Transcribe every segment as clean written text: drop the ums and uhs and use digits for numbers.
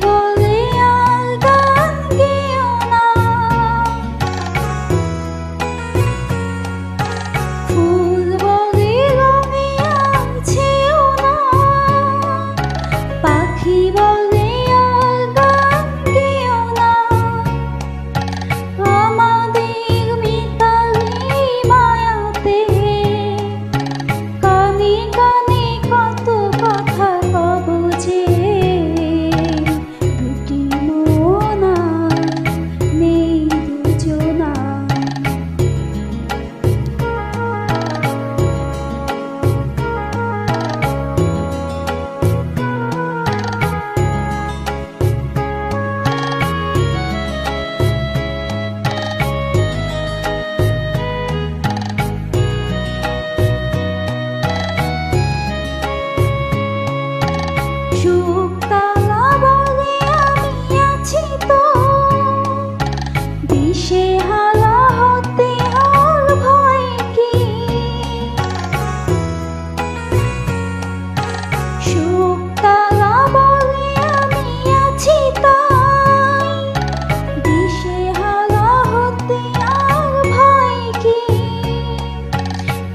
বলে আর গান গেও না, ফুল বলে রঙে আর ছেও না, পাখি বলে আর গান গেও না। আমাদের মিতালি মায়াতে কানে কানে কত কথা কব যে, দুটি মন আর নেই দুজনা। সুখতারা বলে আমি আছি তো, দিশেহারা হতে আর ভয় কি। সুখতারা বলে আমি আছি তাই, দিশেহারা হতে আর ভয় কি।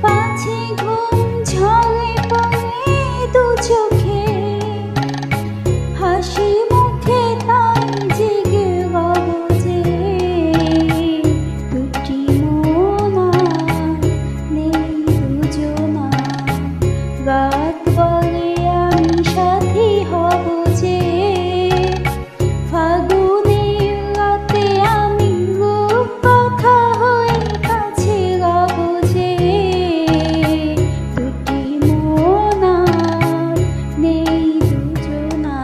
পাছে ঘুম ঝরে পড়ে দু চোখে, হাসি মুখে তাই জেগে গাব যে, দুটি মন আর নেই দুজনা। রাত বলে আমি সাথী হব যে, ফাগুনের রাতে আমি রূপকথা হয়ে কাছে গাব যে, দুটি মন আর নেই দুজনা।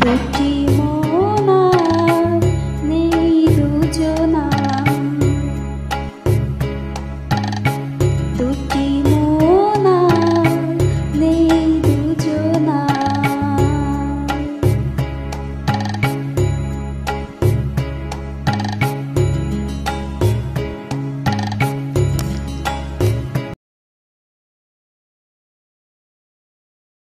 দুটি মন আর নেই দুজনা।